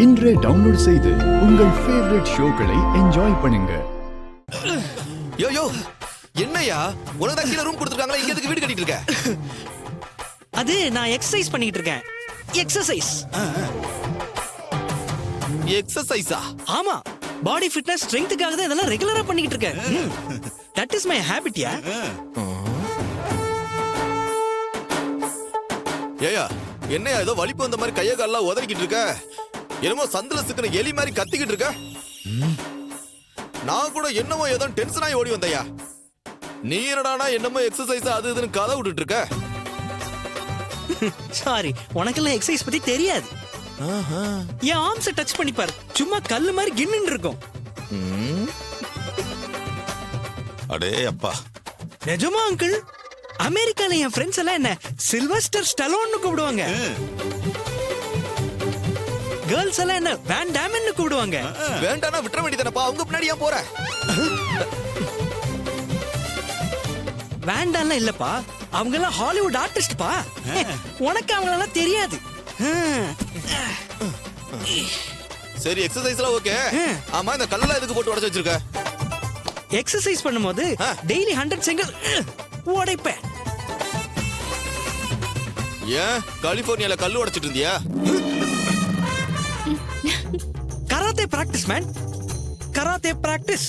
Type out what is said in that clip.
இன்றே டவுன்லோட் செய்து உங்கள் ஃபேவரட் ஷோக்களை என்ஜாய் பண்ணுங்க. யோ என்னையா உனக்கு தான் கீழ ரூம் கொடுத்துருக்காங்களா, இங்க எதுக்கு வீடு கட்டிட்டு இருக்க? அது நான் எக்ஸசைஸ் பண்ணிட்டு இருக்கேன். எக்ஸசைஸ். எக்ஸசைஸா? ஆமா, பாடி ஃபிட்னஸ் ஸ்ட்ரெngthக்காக தான் இதெல்லாம் ரெகுலரா பண்ணிட்டு இருக்கேன். தட் இஸ் மை ஹாபிட் யா. ஏயா என்னையா ஏதோ வலிப்பு வந்த மாதிரி கைய கால்லாம் உதறிக்கிட்டு இருக்க? என்னமோ சந்தில சிக்கிற எலி மாதிரி கத்திக்கிட்டு இருக்க? நான் கூட என்னமோ ஏதோ டென்ஷன் ஆகி ஓடி வந்தையா. நீ என்னடானா என்னமோ எக்ஸசைஸ் அது இதுன்னு கதை விட்டுட்டு இருக்க. சாரி, உனக்கெல்லாம் எக்ஸசைஸ் பத்தி தெரியாது. என் ஆர்ம்ஸை டச் பண்ணி பாரு, சும்மா கல்லு மாதிரி கின்னு இருக்கும். அடே அப்பா, நிஜமா அங்கிள்? அமெரிக்கால என் ஃப்ரெண்ட்ஸ் எல்லாம் என்ன சில்வஸ்டர் ஸ்டலோன்னு கூப்பிடுவாங்க. கேர்ள்ஸ் எல்லாம் என்ன வேன் டேமன்னு கூப்பிடுவாங்க. வேண்டானா விட்டுற வேண்டியதானப்பா, அவங்க பின்னாடி ஏன் போற? வேண்டாம்லாம் இல்லப்பா, அவங்க எல்லாம் ஹாலிவுட் ஆர்டிஸ்ட் பா. உனக்கு அவங்களெல்லாம் தெரியாது. சரி, எக்ஸசைஸ்லாம் ஓகே. ஆமா, இந்த கல்லெல்லாம் எதுக்கு போட்டு உடைச்சு வச்சிருக்க? எக்ஸசைஸ் பண்ணும்போது டெய்லி 100 செங்கல் உடைப்பேன். ஏன் கலிபோர்னியால கல்லு உடைச்சிட்டு இருந்தியா? Karate practice man, karate practice.